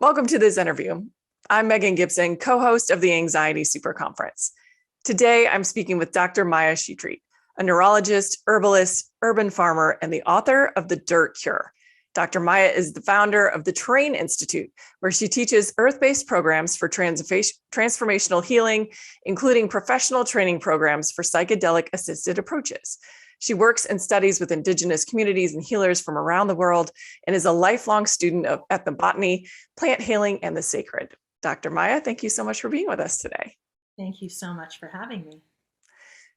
Welcome to this interview. I'm Megan Gibson, co-host of the Anxiety Super Conference. Today, I'm speaking with Dr. Maya Shetreat, a neurologist, herbalist, urban farmer, and the author of The Dirt Cure. Dr. Maya is the founder of the Train Institute, where she teaches earth-based programs for transformational healing, including professional training programs for psychedelic-assisted approaches. She works and studies with indigenous communities and healers from around the world and is a lifelong student of ethnobotany, plant healing, and the sacred. Dr. Maya, thank you so much for being with us today. Thank you so much for having me.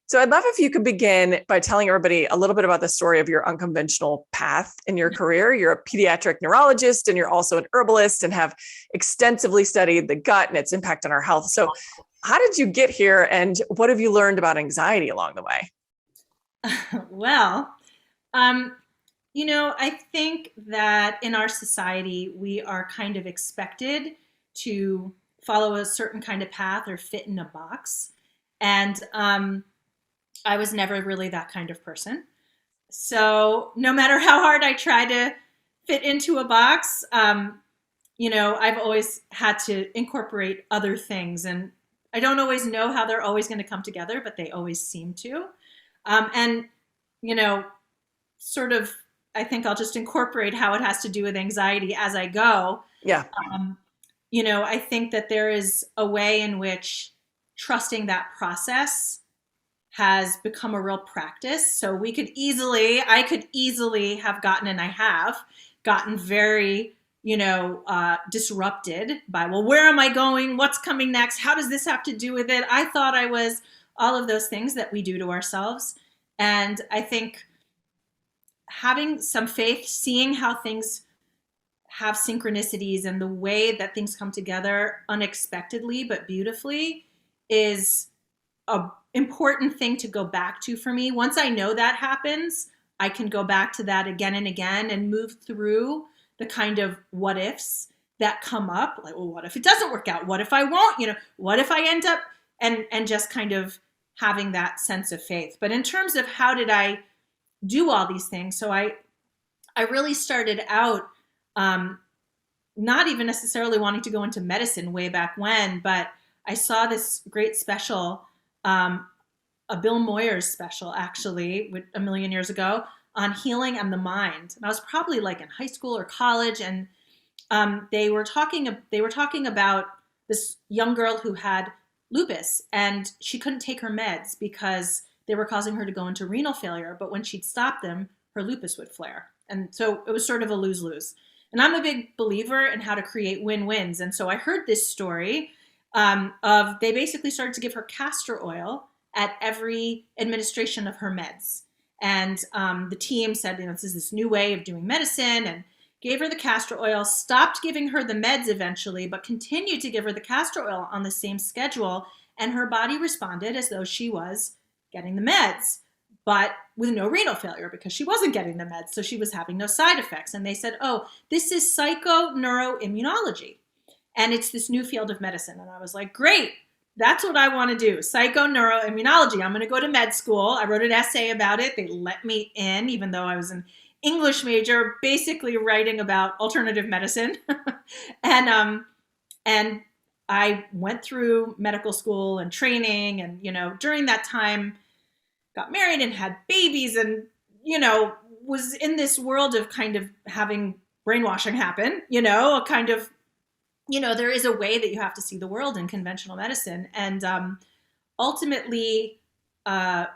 So I'd love if you could begin by telling everybody a little bit about the story of your unconventional path in your career. You're a pediatric neurologist and you're also an herbalist and have extensively studied the gut and its impact on our health. So how did you get here and what have you learned about anxiety along the way? Well, I think that in our society, we are kind of expected to follow a certain kind of path or fit in a box. And I was never really that kind of person. So no matter how hard I try to fit into a box, I've always had to incorporate other things. And I don't always know how they're always going to come together, but they always seem to. I think I'll just incorporate how it has to do with anxiety as I go. Yeah. I think that there is a way in which trusting that process has become a real practice. So I could easily have gotten, and I have gotten very, disrupted by, well, where am I going? What's coming next? How does this have to do with it? I thought I was all of those things that we do to ourselves. And I think having some faith, seeing how things have synchronicities and the way that things come together unexpectedly but beautifully is an important thing to go back to for me. Once I know that happens, I can go back to that again and again and move through the kind of what ifs that come up. Like, well, what if it doesn't work out? What if I won't? What if I end up and just kind of having that sense of faith. But in terms of how did I do all these things? So I really started out not even necessarily wanting to go into medicine way back when, but I saw this great special, a Bill Moyers special actually, a million years ago on healing and the mind. And I was probably like in high school or college, and they were talking about this young girl who had lupus, and she couldn't take her meds because they were causing her to go into renal failure. But when she'd stop them, her lupus would flare. And so it was sort of a lose-lose. And I'm a big believer in how to create win-wins. And so I heard this story of they basically started to give her castor oil at every administration of her meds. And the team said, this is this new way of doing medicine, and gave her the castor oil, stopped giving her the meds eventually, but continued to give her the castor oil on the same schedule. And her body responded as though she was getting the meds, but with no renal failure because she wasn't getting the meds. So she was having no side effects. And they said, oh, this is psychoneuroimmunology. And it's this new field of medicine. And I was like, great, that's what I want to do. Psychoneuroimmunology. I'm going to go to med school. I wrote an essay about it. They let me in, even though I was an English major, basically writing about alternative medicine. and I went through medical school and training, and, during that time got married and had babies and, was in this world of kind of having brainwashing happen, a kind of, there is a way that you have to see the world in conventional medicine. And ultimately, right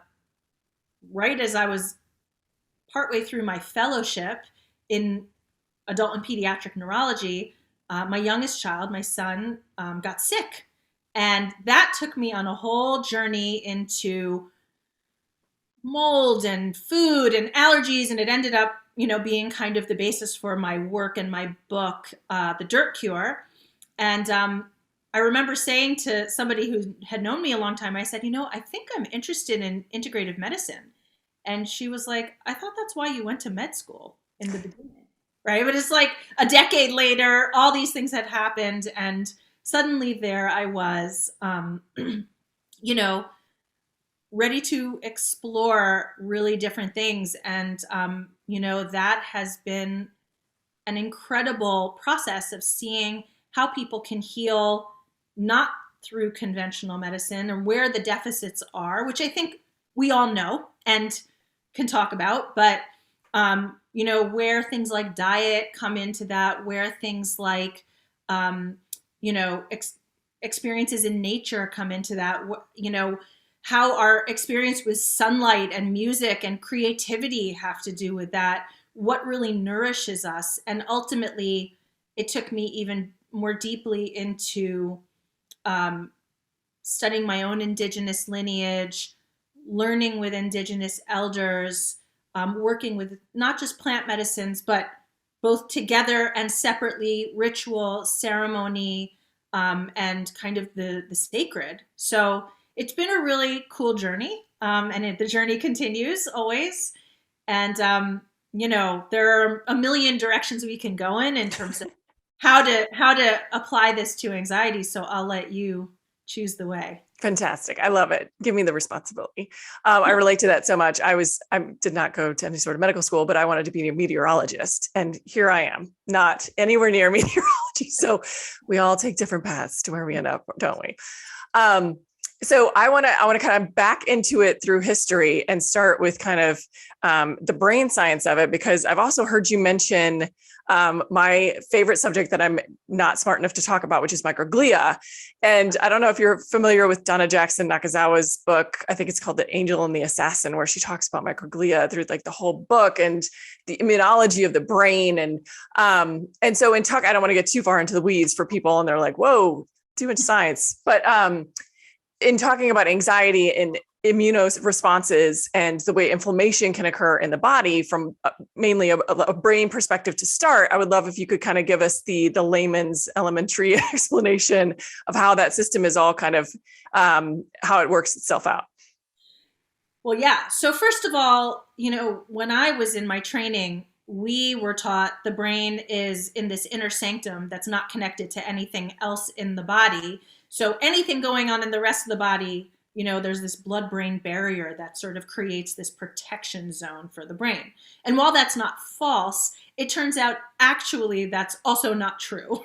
as I was partway through my fellowship in adult and pediatric neurology, my youngest child, my son, got sick. And that took me on a whole journey into mold and food and allergies. And it ended up, being kind of the basis for my work and my book, The Dirt Cure. And I remember saying to somebody who had known me a long time, I said, I think I'm interested in integrative medicine. And she was like, I thought that's why you went to med school in the beginning, right? But it's like a decade later, all these things had happened. And suddenly there I was, ready to explore really different things. And, that has been an incredible process of seeing how people can heal not through conventional medicine, and where the deficits are, which I think we all know and can talk about, but where things like diet come into that, where things like experiences in nature come into that, how our experience with sunlight and music and creativity have to do with that, what really nourishes us. And ultimately, it took me even more deeply into studying my own indigenous lineage, learning with indigenous elders, working with not just plant medicines, but both together and separately, ritual, ceremony, and kind of the sacred. So it's been a really cool journey, and the journey continues always. And there are a million directions we can go in terms of how to apply this to anxiety. So I'll let you choose the way. Fantastic. I love it. Give me the responsibility. I relate to that so much. I did not go to any sort of medical school, but I wanted to be a meteorologist. And here I am, not anywhere near meteorology. So we all take different paths to where we end up, don't we? So I want to kind of back into it through history and start with kind of the brain science of it, because I've also heard you mention my favorite subject that I'm not smart enough to talk about, which is microglia. And I don't know if you're familiar with Donna Jackson Nakazawa's book. I think it's called The Angel and the Assassin, where she talks about microglia through like the whole book and the immunology of the brain. And so I don't want to get too far into the weeds for people, and they're like, whoa, too much science. But in talking about anxiety and immune responses and the way inflammation can occur in the body from mainly a brain perspective to start, I would love if you could kind of give us the layman's elementary explanation of how that system is all kind of how it works itself out. Well, yeah. So first of all, when I was in my training, we were taught the brain is in this inner sanctum that's not connected to anything else in the body. So anything going on in the rest of the body, there's this blood-brain barrier that sort of creates this protection zone for the brain. And while that's not false, it turns out actually that's also not true.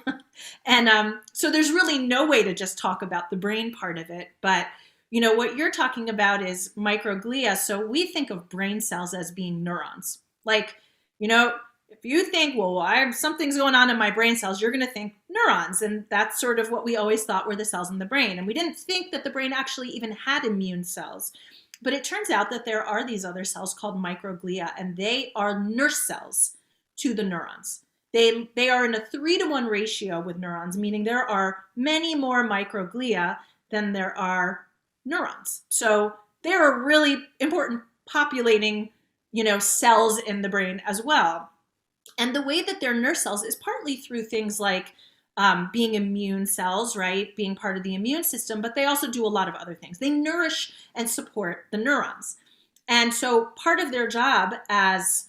And so there's really no way to just talk about the brain part of it. But, what you're talking about is microglia. So we think of brain cells as being neurons. Like, if you think, well, something's going on in my brain cells, you're going to think neurons. And that's sort of what we always thought were the cells in the brain. And we didn't think that the brain actually even had immune cells. But it turns out that there are these other cells called microglia, and they are nurse cells to the neurons. They are in a 3-to-1 ratio with neurons, meaning there are many more microglia than there are neurons. So they're a really important populating, cells in the brain as well. And the way that they're nurse cells is partly through things like being immune cells, right? Being part of the immune system, but they also do a lot of other things. They nourish and support the neurons. And so part of their job as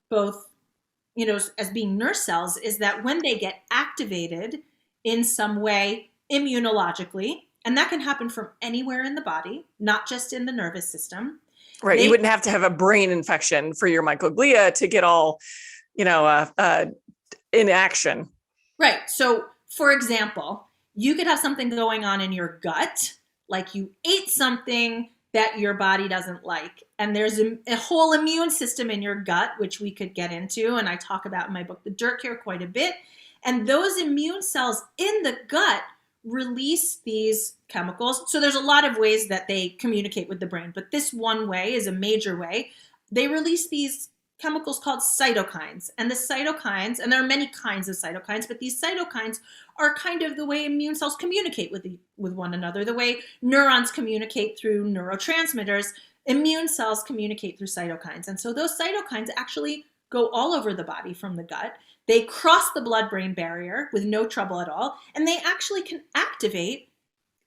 both, as being nurse cells is that when they get activated in some way immunologically, and that can happen from anywhere in the body, not just in the nervous system. Right. You wouldn't have to have a brain infection for your microglia to get all, in action. Right. So, for example, you could have something going on in your gut, like you ate something that your body doesn't like. And there's a whole immune system in your gut, which we could get into. And I talk about in my book, The Dirt Cure, quite a bit. And those immune cells in the gut release these chemicals. So there's a lot of ways that they communicate with the brain, but this one way is a major way. They release these chemicals called cytokines. And the cytokines, and there are many kinds of cytokines, but these cytokines are kind of the way immune cells communicate with one another, the way neurons communicate through neurotransmitters. Immune cells communicate through cytokines. And so those cytokines actually go all over the body from the gut. They cross the blood-brain barrier with no trouble at all, and they actually can activate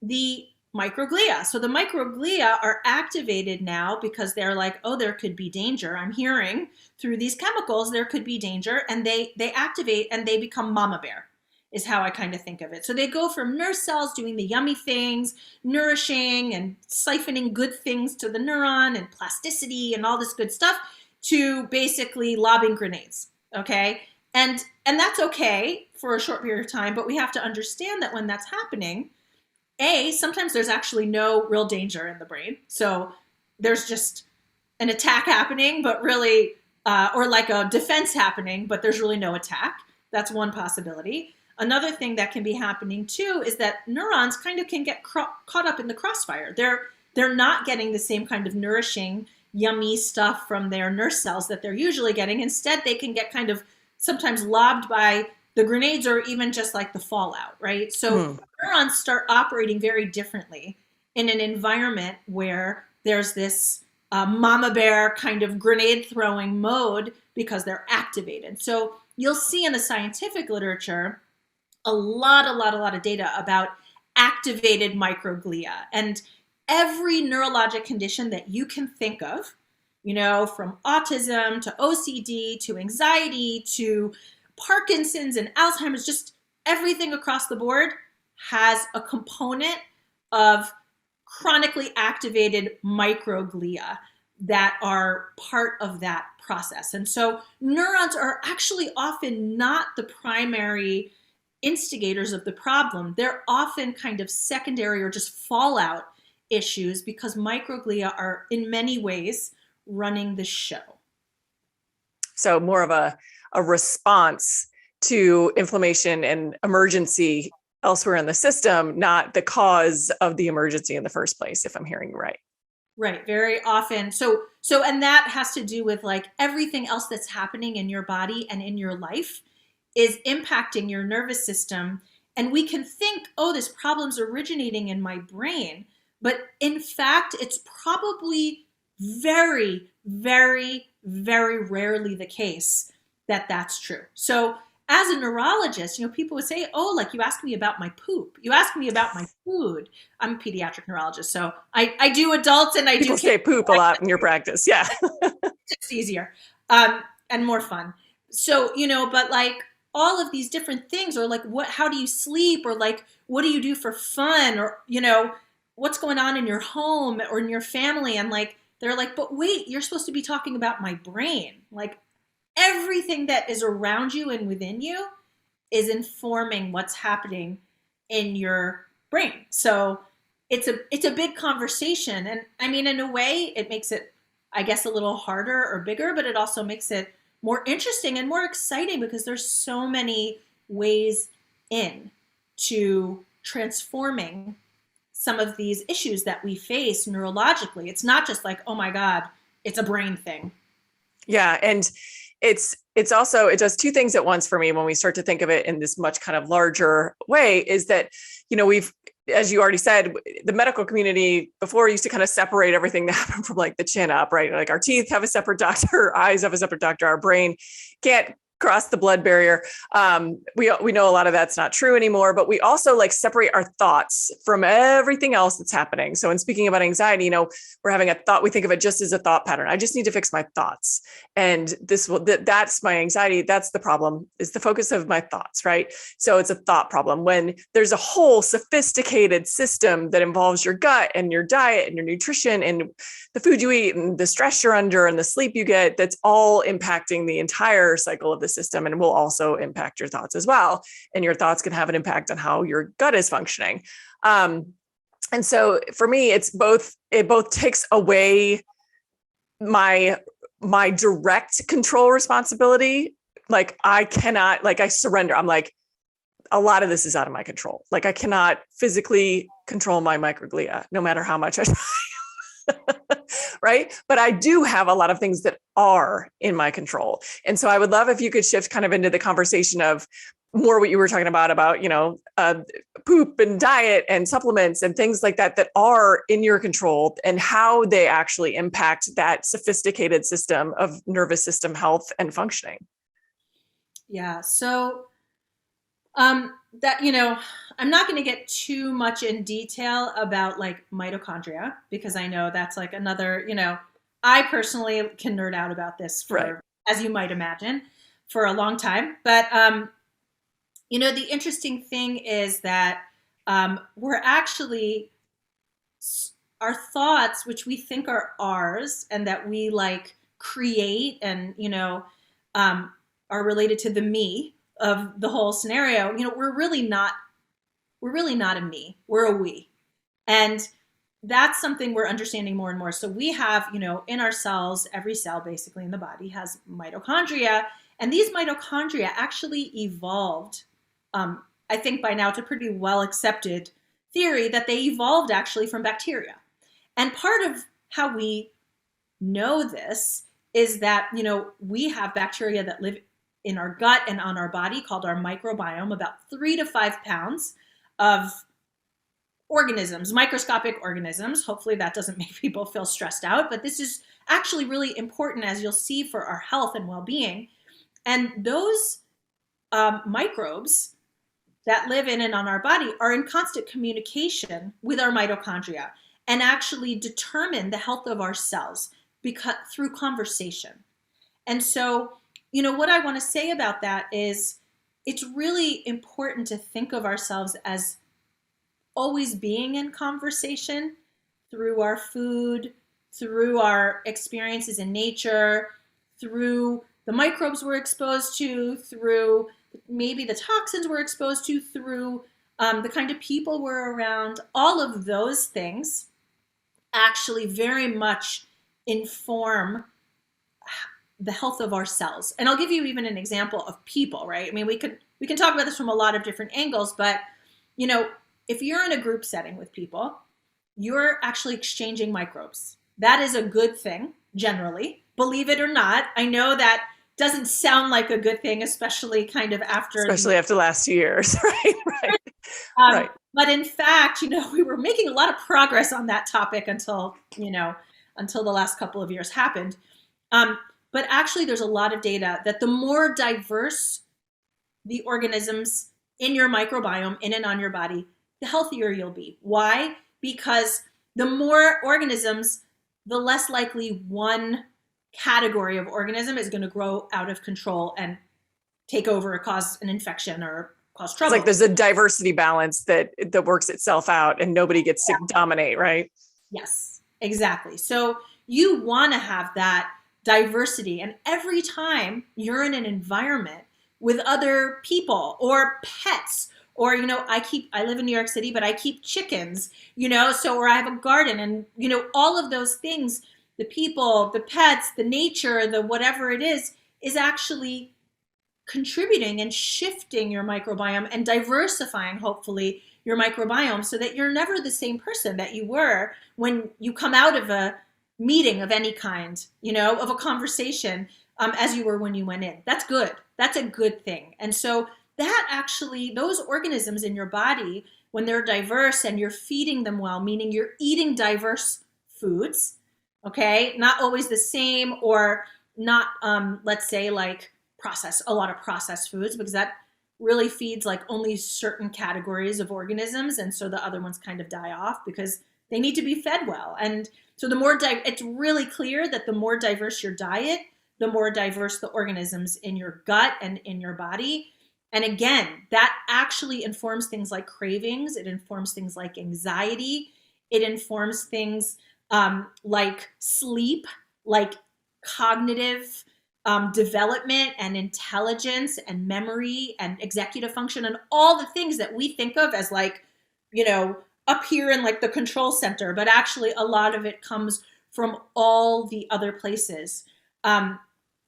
the microglia. So the microglia are activated now because they're like, oh, there could be danger. I'm hearing through these chemicals there could be danger, and they activate and they become mama bear, is how I kind of think of it. So they go from nurse cells doing the yummy things, nourishing and siphoning good things to the neuron and plasticity and all this good stuff, to basically lobbing grenades, okay? And that's okay for a short period of time, but we have to understand that when that's happening, sometimes there's actually no real danger in the brain. So there's just an attack happening, but really, or like a defense happening, but there's really no attack. That's one possibility. Another thing that can be happening too is that neurons kind of can get caught up in the crossfire. They're not getting the same kind of nourishing, yummy stuff from their nerve cells that they're usually getting. Instead, they can get kind of sometimes lobbed by the grenades or even just like the fallout, right? So neurons start operating very differently in an environment where there's this mama bear kind of grenade throwing mode because they're activated. So you'll see in the scientific literature a lot of data about activated microglia. And every neurologic condition that you can think of, from autism to OCD to anxiety to Parkinson's and Alzheimer's, just everything across the board has a component of chronically activated microglia that are part of that process. And so neurons are actually often not the primary instigators of the problem. They're often kind of secondary or just fallout issues because microglia are in many ways running the show. So more of a response to inflammation and emergency elsewhere in the system, not the cause of the emergency in the first place, if I'm hearing you right. Right, very often. So and that has to do with like everything else that's happening in your body and in your life is impacting your nervous system. And we can think, oh, this problem's originating in my brain. But in fact, it's probably very, very, very rarely the case that that's true. So as a neurologist, people would say, oh, like you asked me about my poop. You asked me about my food. I'm a pediatric neurologist, so I do adults and I People say poop a lot in your practice. Yeah. It's easier and more fun. So, but like all of these different things, or like how do you sleep, or like what do you do for fun, or what's going on in your home or in your family, and like they're like, but wait, you're supposed to be talking about my brain. Like everything that is around you and within you is informing what's happening in your brain. So it's a big conversation, and I mean, in a way, it makes it, I guess, a little harder or bigger, but it also makes it more interesting and more exciting because there's so many ways in to transforming some of these issues that we face neurologically. It's not just like, oh my God, it's a brain thing. Yeah. And it's also, it does two things at once for me when we start to think of it in this much kind of larger way, is that, we've, as you already said, the medical community before used to kind of separate everything that happened from like the chin up, right? Like our teeth have a separate doctor, our eyes have a separate doctor, our brain can't cross the blood barrier. We know a lot of that's not true anymore, but we also like separate our thoughts from everything else that's happening. So in speaking about anxiety, we're having a thought, we think of it just as a thought pattern. I just need to fix my thoughts. And that's my anxiety. That's the problem, is the focus of my thoughts, right? So it's a thought problem when there's a whole sophisticated system that involves your gut and your diet and your nutrition and the food you eat and the stress you're under and the sleep you get, that's all impacting the entire cycle of the system and will also impact your thoughts as well. And your thoughts can have an impact on how your gut is functioning. And so for me, it both takes away my direct control responsibility. Like I cannot, like I surrender. I'm like, a lot of this is out of my control. Like I cannot physically control my microglia, no matter how much I try. Right. But I do have a lot of things that are in my control. And so I would love if you could shift kind of into the conversation of more what you were talking about, poop and diet and supplements and things like that, that are in your control and how they actually impact that sophisticated system of nervous system health and functioning. Yeah. So that, I'm not going to get too much in detail about like mitochondria, because I know that's like another, I personally can nerd out about this for, right, as you might imagine, for a long time. But, the interesting thing is that we're actually, our thoughts, which we think are ours and that we like create and, are related to the me of the whole scenario, we're really not a me, we're a we. And that's something we're understanding more and more. So we have, in our cells, every cell basically in the body has mitochondria, and these mitochondria actually evolved. I think by now it's a pretty well accepted theory that they evolved actually from bacteria. And part of how we know this is that, we have bacteria that live in our gut and on our body called our microbiome, about 3 to 5 pounds of organisms, microscopic organisms. Hopefully that doesn't make people feel stressed out, but this is actually really important, as you'll see, for our health and well-being. And those microbes that live in and on our body are in constant communication with our mitochondria and actually determine the health of our cells through conversation. And so, what I want to say about that is it's really important to think of ourselves as always being in conversation through our food, through our experiences in nature, through the microbes we're exposed to, through maybe the toxins we're exposed to, through the kind of people we're around. All of those things actually very much inform the health of our cells. And I'll give you even an example of people, right? I mean, we can talk about this from a lot of different angles, but if you're in a group setting with people, you're actually exchanging microbes. That is a good thing, generally. Believe it or not. I know that doesn't sound like a good thing, especially after the last 2 years, right? Right. But in fact, we were making a lot of progress on that topic until the last couple of years happened. But actually, there's a lot of data that the more diverse the organisms in your microbiome, in and on your body, the healthier you'll be. Why? Because the more organisms, the less likely one category of organism is going to grow out of control and take over or cause an infection or cause trouble. It's like there's a diversity balance that works itself out and nobody gets to dominate, right? Yes, exactly. So you want to have that diversity. And every time you're in an environment with other people or pets, or, I live in New York City, but I keep chickens, or I have a garden, and, all of those things, the people, the pets, the nature, the whatever it is actually contributing and shifting your microbiome and diversifying, hopefully, your microbiome so that you're never the same person that you were when you come out of a meeting of any kind, of a conversation, as you were when you went in. That's good. That's a good thing. And so that actually, those organisms in your body, when they're diverse and you're feeding them well, meaning you're eating diverse foods, okay, not always the same, or not, let's say, like a lot of processed foods, because that really feeds like only certain categories of organisms, and so the other ones kind of die off because they need to be fed well. And so it's really clear that the more diverse your diet, the more diverse the organisms in your gut and in your body. And again, that actually informs things like cravings. It informs things like anxiety. It informs things like sleep, like cognitive development and intelligence and memory and executive function and all the things that we think of as like, up here in like the control center. But actually a lot of it comes from all the other places.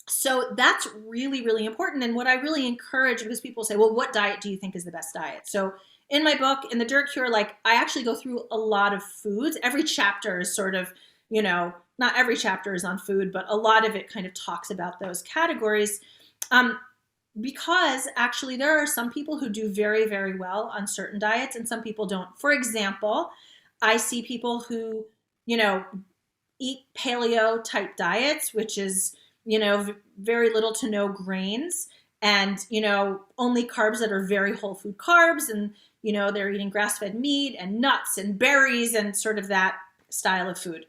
So that's really, really important. And what I really encourage, because people say, well, what diet do you think is the best diet? So in my book, in the Dirt Cure, like I actually go through a lot of foods. Every chapter is sort of, not every chapter is on food, but a lot of it kind of talks about those categories. Because actually there are some people who do very, very well on certain diets and some people don't. For example, I see people who, eat paleo type diets, which is, very little to no grains and, only carbs that are very whole food carbs. And, they're eating grass-fed meat and nuts and berries and sort of that style of food.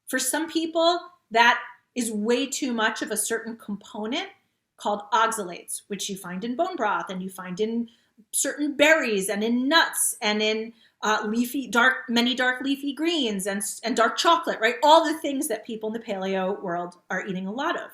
For some people, that is way too much of a certain component called oxalates, which you find in bone broth and you find in certain berries and in nuts and in many dark leafy greens and dark chocolate, right? All the things that people in the paleo world are eating a lot of.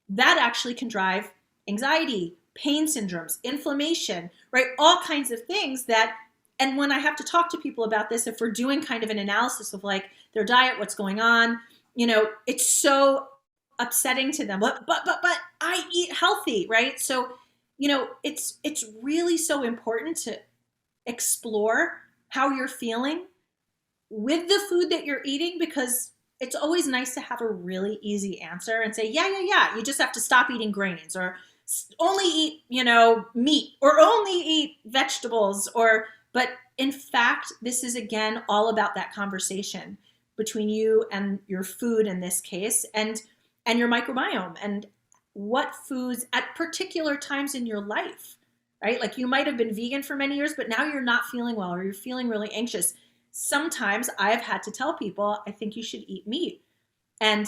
That actually can drive anxiety, pain syndromes, inflammation, right? All kinds of things that, and when I have to talk to people about this, if we're doing kind of an analysis of like their diet, what's going on, it's so upsetting to them. But I eat healthy, right? So, it's really so important to explore how you're feeling with the food that you're eating, because it's always nice to have a really easy answer and say, yeah, you just have to stop eating grains, or only eat, meat, or only eat vegetables, but in fact, this is again all about that conversation between you and your food in this case, and your microbiome, and what foods at particular times in your life, right? Like you might have been vegan for many years, but now you're not feeling well, or you're feeling really anxious. Sometimes I've had to tell people, I think you should eat meat. And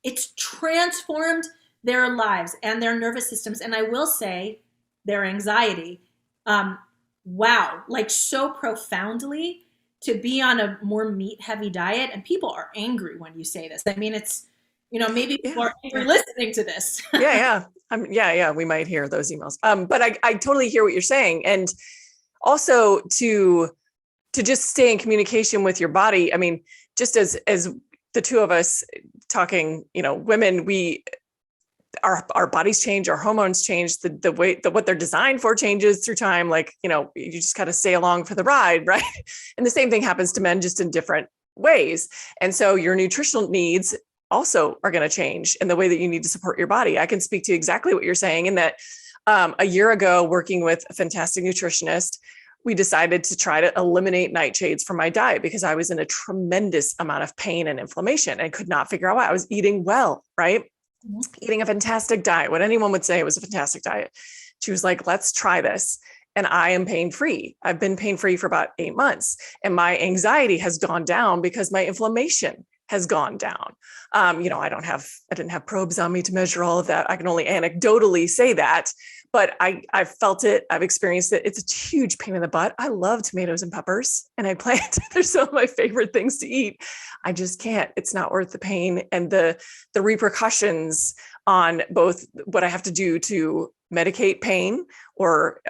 it's transformed their lives and their nervous systems. And I will say their anxiety. Wow, like so profoundly, to be on a more meat heavy diet. And people are angry when you say this. I mean, it's, maybe people are angry listening to this. Yeah. We might hear those emails. But I totally hear what you're saying. And also to just stay in communication with your body. I mean, just as the two of us talking, women, our bodies change, our hormones change, the way what they're designed for changes through time. Like, you just got to stay along for the ride, right? And the same thing happens to men, just in different ways. And so your nutritional needs also are going to change in the way that you need to support your body. I can speak to exactly what you're saying, in that a year ago, working with a fantastic nutritionist, we decided to try to eliminate nightshades from my diet because I was in a tremendous amount of pain and inflammation and could not figure out why. I was eating well, right? Mm-hmm. Eating a fantastic diet. What anyone would say, it was a fantastic diet. She was like, let's try this. And I am pain-free. I've been pain-free for about 8 months. And my anxiety has gone down because my inflammation has gone down. I didn't have probes on me to measure all of that. I can only anecdotally say that, but I've felt it. I've experienced it. It's a huge pain in the butt. I love tomatoes and peppers, and I plan to, they're some of my favorite things to eat. I just can't. It's not worth the pain and the repercussions on both what I have to do to medicate pain or,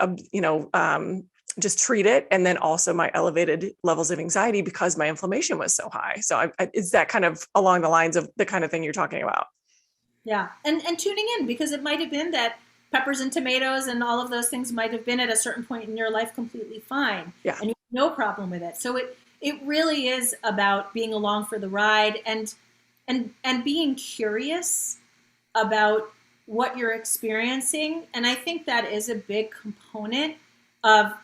just treat it. And then also my elevated levels of anxiety because my inflammation was so high. So is that kind of along the lines of the kind of thing you're talking about? Yeah. And tuning in, because it might've been that peppers and tomatoes and all of those things might've been at a certain point in your life completely fine. Yeah. And you have no problem with it. So it really is about being along for the ride and being curious about what you're experiencing. And I think that is a big component of,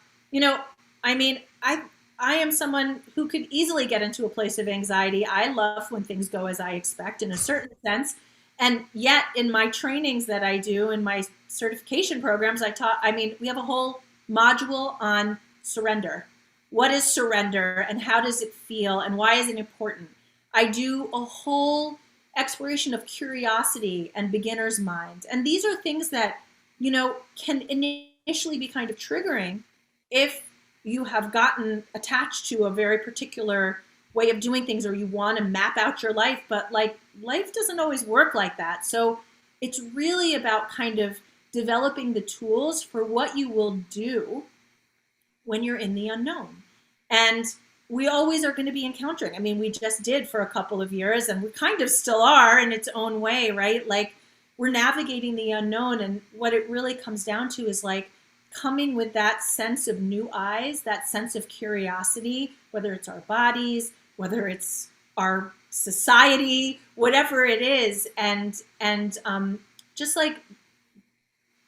I am someone who could easily get into a place of anxiety. I love when things go as I expect in a certain sense. And yet in my trainings that I do, in my certification programs, we have a whole module on surrender. What is surrender and how does it feel and why is it important? I do a whole exploration of curiosity and beginner's mind. And these are things that, can initially be kind of triggering if you have gotten attached to a very particular way of doing things, or you want to map out your life, but like life doesn't always work like that. So it's really about kind of developing the tools for what you will do when you're in the unknown. And we always are going to be encountering. We just did for a couple of years, and we kind of still are in its own way, right? Like we're navigating the unknown. And what it really comes down to is like coming with that sense of new eyes, that sense of curiosity, whether it's our bodies, whether it's our society, whatever it is, and just like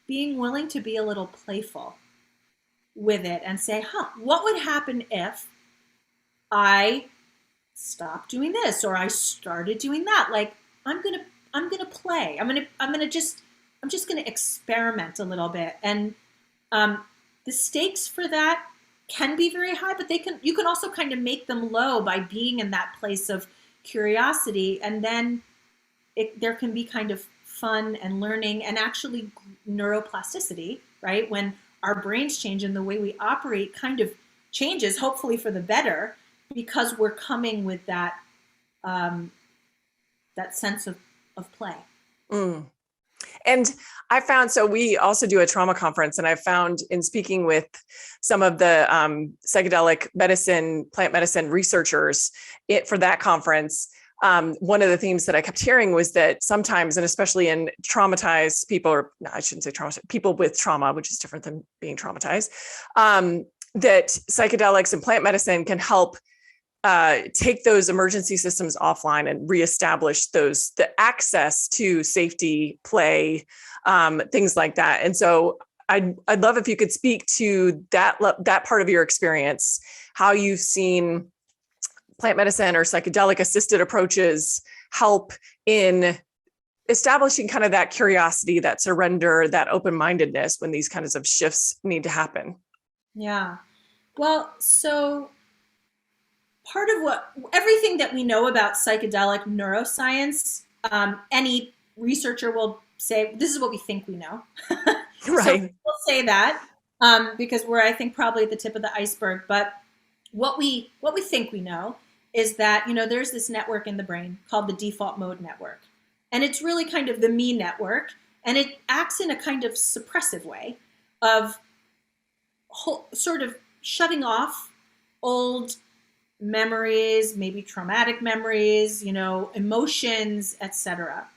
being willing to be a little playful with it and say, what would happen if I stopped doing this or I started doing that? Like I'm gonna play. I'm just gonna experiment a little bit. And the stakes for that can be very high, but you can also kind of make them low by being in that place of curiosity. And then there can be kind of fun and learning and actually neuroplasticity, right? When our brains change and the way we operate kind of changes, hopefully for the better, because we're coming with that that sense of play. Mm. And I found, so we also do a trauma conference, and I found in speaking with some of the psychedelic medicine, plant medicine researchers for that conference, one of the themes that I kept hearing was that sometimes, and especially in traumatized people, or no, I shouldn't say traumatized, people with trauma, which is different than being traumatized, that psychedelics and plant medicine can help take those emergency systems offline and reestablish the access to safety, play, things like that. And so I'd love if you could speak to that part of your experience, how you've seen plant medicine or psychedelic assisted approaches help in establishing kind of that curiosity, that surrender, that open-mindedness when these kinds of shifts need to happen. Yeah. Well, so part of everything that we know about psychedelic neuroscience, any researcher will say, this is what we think we know. Right. So we'll say that because we're, I think, probably at the tip of the iceberg. But what we think we know is that, there's this network in the brain called the default mode network. And it's really kind of the me network. And it acts in a kind of suppressive way of sort of shutting off old memories, maybe traumatic memories, emotions, etc.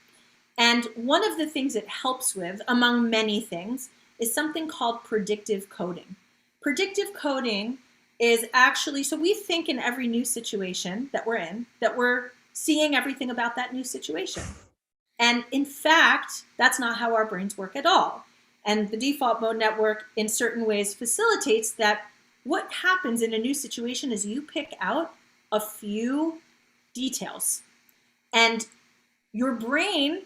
And one of the things it helps with, among many things, is something called predictive coding. Predictive coding is actually, so we think in every new situation that we're in, that we're seeing everything about that new situation. And in fact, that's not how our brains work at all. And the default mode network in certain ways facilitates that. What happens in a new situation is you pick out a few details and your brain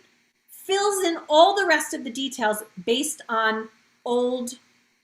fills in all the rest of the details based on old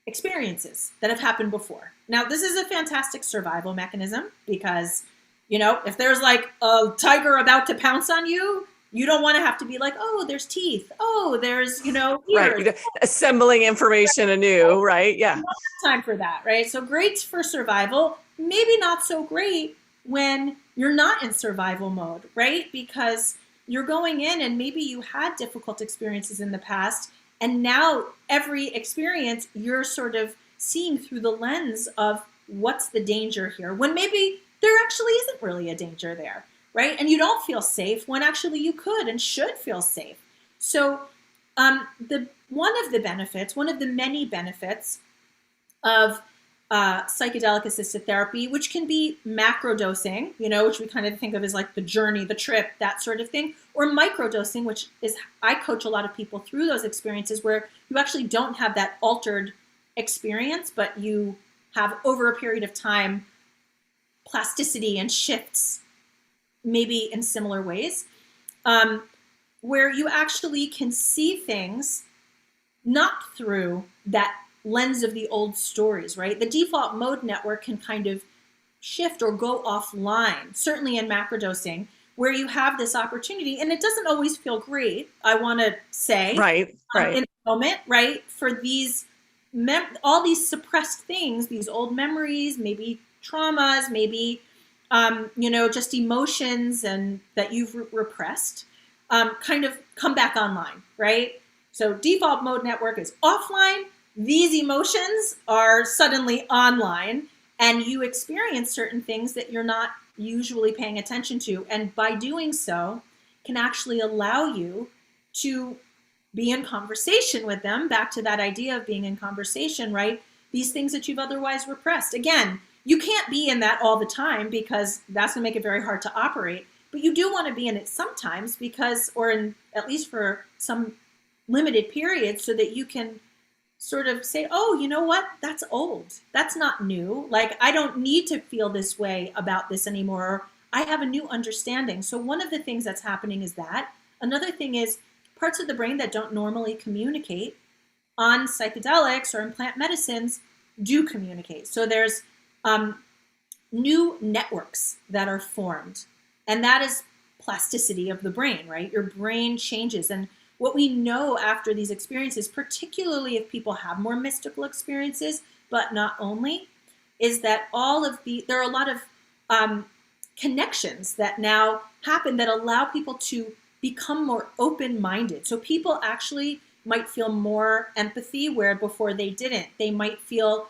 experiences that have happened before. Now, this is a fantastic survival mechanism because, if there's like a tiger about to pounce on you, you don't want to have to be like, oh, there's teeth. Oh, there's, ears. Right. Assembling information anew, right? Yeah. We don't have time for that, right? So great for survival, maybe not so great when you're not in survival mode, right? Because you're going in and maybe you had difficult experiences in the past, and now every experience you're sort of seeing through the lens of what's the danger here, when maybe there actually isn't really a danger there. Right? And you don't feel safe when actually you could and should feel safe. So one of the many benefits of psychedelic assisted therapy, which can be macro dosing, which we kind of think of as like the journey, the trip, that sort of thing, or micro dosing, which is, I coach a lot of people through those experiences where you actually don't have that altered experience, but you have over a period of time plasticity and shifts maybe in similar ways, where you actually can see things not through that lens of the old stories, right? The default mode network can kind of shift or go offline, certainly in macrodosing, where you have this opportunity, and it doesn't always feel great, I want to say, right. In the moment, right? For these, all these suppressed things, these old memories, maybe traumas, maybe just emotions and that you've repressed, kind of come back online, right? So default mode network is offline. These emotions are suddenly online, and you experience certain things that you're not usually paying attention to. And by doing so, can actually allow you to be in conversation with them. Back to that idea of being in conversation, right? These things that you've otherwise repressed. Again, you can't be in that all the time because that's going to make it very hard to operate. But you do want to be in it sometimes because, or in at least for some limited periods, so that you can sort of say, oh, you know what? That's old. That's not new. Like, I don't need to feel this way about this anymore. I have a new understanding. So one of the things that's happening is that. Another thing is parts of the brain that don't normally communicate on psychedelics or in plant medicines do communicate. So there's new networks that are formed, and that is plasticity of the brain, right? Your brain changes. And what we know after these experiences, particularly if people have more mystical experiences, but not only, is that there are a lot of connections that now happen that allow people to become more open-minded. So people actually might feel more empathy where before they didn't. They might feel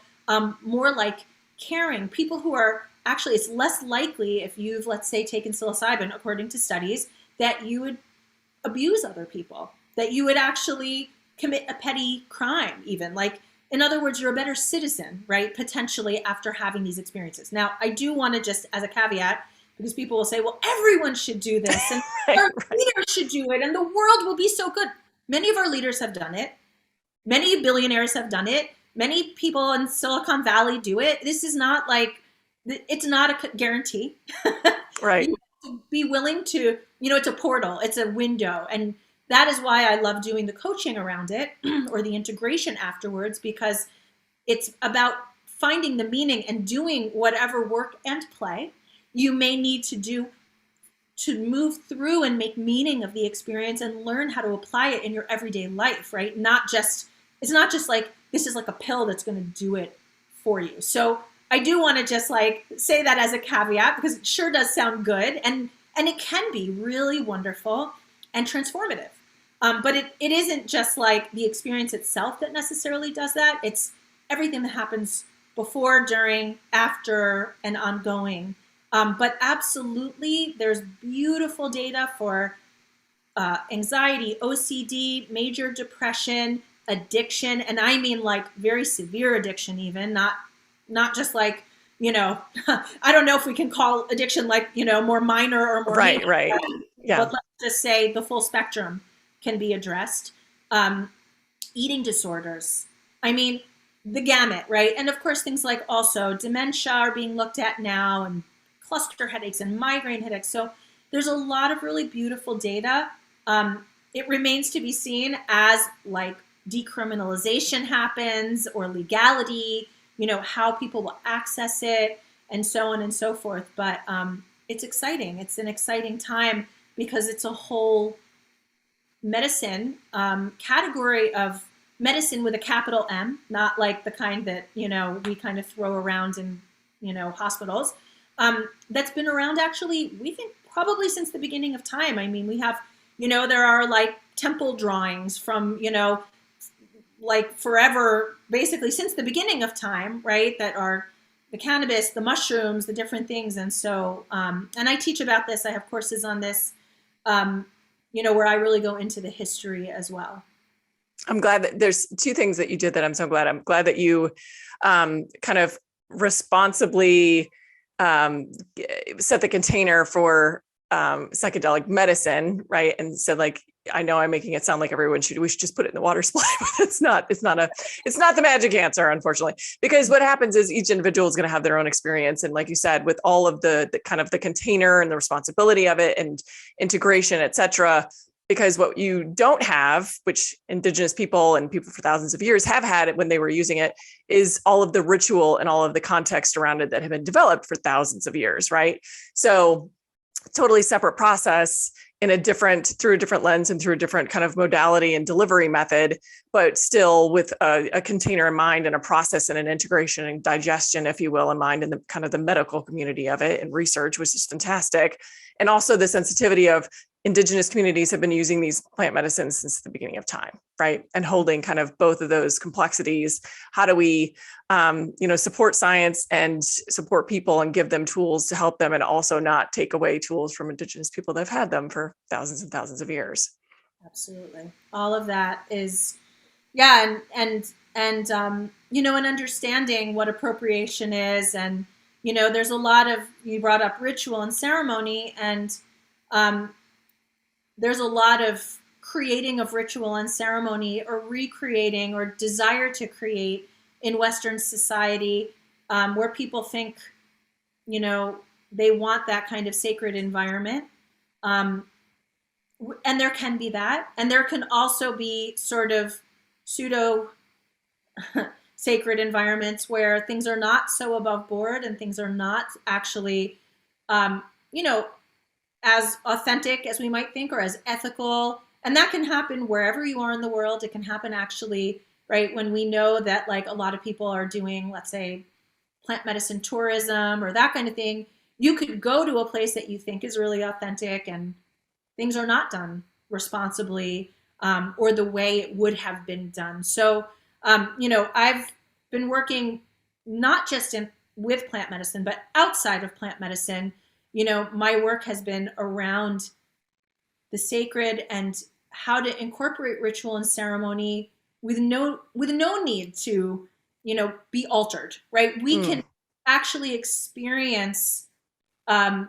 more like caring. People who are actually, it's less likely if you've, let's say, taken psilocybin, according to studies, that you would abuse other people, that you would actually commit a petty crime even. Like, in other words, you're a better citizen, right? Potentially after having these experiences. Now, I do want to just, as a caveat, because people will say, well, everyone should do this and our leaders should do it and the world will be so good. Many of our leaders have done it. Many billionaires have done it. Many people in Silicon Valley do it. This is not like, it's not a guarantee. Right. You have to be willing to, it's a portal, it's a window. And that is why I love doing the coaching around it or the integration afterwards, because it's about finding the meaning and doing whatever work and play you may need to do to move through and make meaning of the experience and learn how to apply it in your everyday life, right? It's not just like, this is like a pill that's going to do it for you. So I do want to just like say that as a caveat, because it sure does sound good. And it can be really wonderful and transformative. But it isn't just like the experience itself that necessarily does that. It's everything that happens before, during, after, and ongoing. But absolutely, there's beautiful data for anxiety, OCD, major depression, addiction, and I mean like very severe addiction even, not just like, I don't know if we can call addiction like, more minor or more right. Yeah. But let's just say the full spectrum can be addressed. Eating disorders. I mean, the gamut, right? And of course, things like also dementia are being looked at now, and cluster headaches and migraine headaches. So there's a lot of really beautiful data. It remains to be seen as like decriminalization happens or legality, how people will access it and so on and so forth. But it's exciting. It's an exciting time because it's a whole medicine category of medicine with a capital M, not like the kind that, we kind of throw around in, hospitals. That's been around actually, we think probably since the beginning of time. I mean, we have, there are like temple drawings from, like forever, basically since the beginning of time, right? That are the cannabis, the mushrooms, the different things. And so, and I teach about this. I have courses on this, where I really go into the history as well. I'm glad that there's two things that you did that I'm so glad. I'm glad that you kind of responsibly set the container for psychedelic medicine, right? And said, like, I know I'm making it sound like we should just put it in the water supply, but it's not the magic answer, unfortunately, because what happens is each individual is going to have their own experience. And like you said, with all of the kind of the container and the responsibility of it and integration, et cetera, because what you don't have, which indigenous people and people for thousands of years have had it when they were using it, is all of the ritual and all of the context around it that have been developed for thousands of years, right? So totally separate process through a different lens and through a different kind of modality and delivery method, but still with a container in mind and a process and an integration and digestion, if you will, in mind, and the kind of the medical community of it and research, which is fantastic. And also the sensitivity of indigenous communities have been using these plant medicines since the beginning of time, right? And holding kind of both of those complexities. How do we, support science and support people and give them tools to help them, and also not take away tools from indigenous people that have had them for thousands and thousands of years? Absolutely. All of that is, yeah. And an understanding what appropriation is. And, there's a lot of, you brought up ritual and ceremony, and, there's a lot of creating of ritual and ceremony or recreating or desire to create in Western society, where people think, they want that kind of sacred environment. And there can be that. And there can also be sort of pseudo sacred environments where things are not so above board and things are not actually, as authentic as we might think, or as ethical. And that can happen wherever you are in the world. It can happen actually, right, when we know that like a lot of people are doing, let's say, plant medicine tourism or that kind of thing. You could go to a place that you think is really authentic and things are not done responsibly. or the way it would have been done. So, I've been working not just with plant medicine, but outside of plant medicine. My work has been around the sacred and how to incorporate ritual and ceremony with no need to, be altered, right? We can actually experience that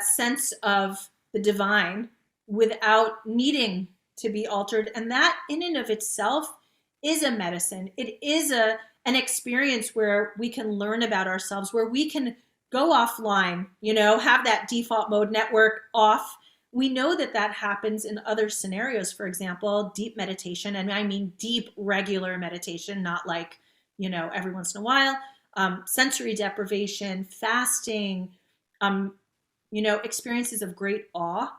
sense of the divine without needing to be altered, and that in and of itself is a medicine. It is an experience where we can learn about ourselves, where we can go offline, have that default mode network off. We know that happens in other scenarios. For example, deep meditation, and I mean deep regular meditation, not like every once in a while. Sensory deprivation, fasting, experiences of great awe,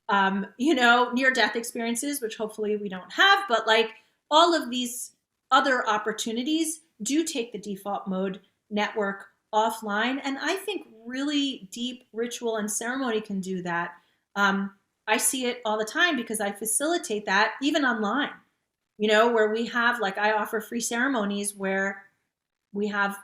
near-death experiences, which hopefully we don't have, but like all of these other opportunities do take the default mode network offline. And I think really deep ritual and ceremony can do that. I see it all the time because I facilitate that even online, where we have, like, I offer free ceremonies where we have,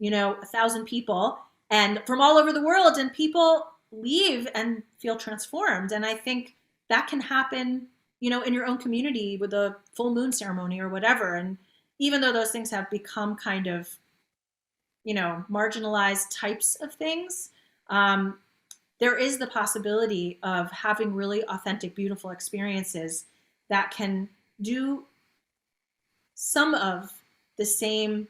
1,000 people and from all over the world, and people leave and feel transformed. And I think that can happen, in your own community with a full moon ceremony or whatever. And even though those things have become kind of, marginalized types of things, there is the possibility of having really authentic, beautiful experiences that can do some of the same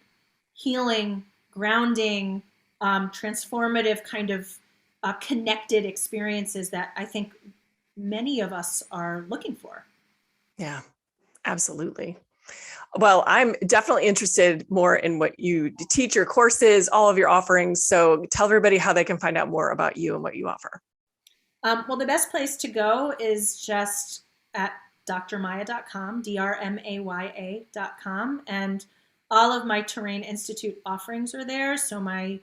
healing, grounding, transformative kind of connected experiences that I think many of us are looking for. Yeah, absolutely. Well, I'm definitely interested more in what you teach, your courses, all of your offerings. So tell everybody how they can find out more about you and what you offer. Well, the best place to go is just at drmaya.com, drmaya.com. And all of my Terrain Institute offerings are there. So my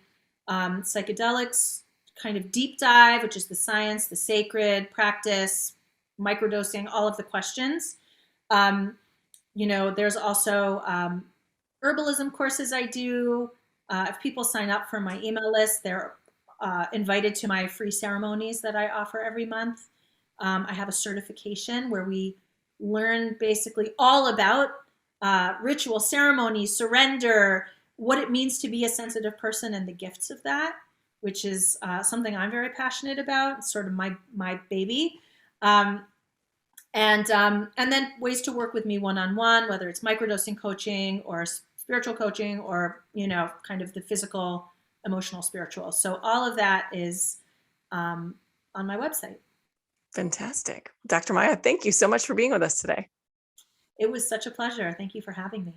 psychedelics kind of deep dive, which is the science, the sacred, practice, microdosing, all of the questions. There's also herbalism courses I do. If people sign up for my email list, they're invited to my free ceremonies that I offer every month. I have a certification where we learn basically all about ritual, ceremony, surrender, what it means to be a sensitive person and the gifts of that, which is something I'm very passionate about. It's sort of my baby. And then ways to work with me one-on-one, whether it's microdosing coaching or spiritual coaching or, kind of the physical, emotional, spiritual. So all of that is on my website. Fantastic. Dr. Maya, thank you so much for being with us today. It was such a pleasure. Thank you for having me.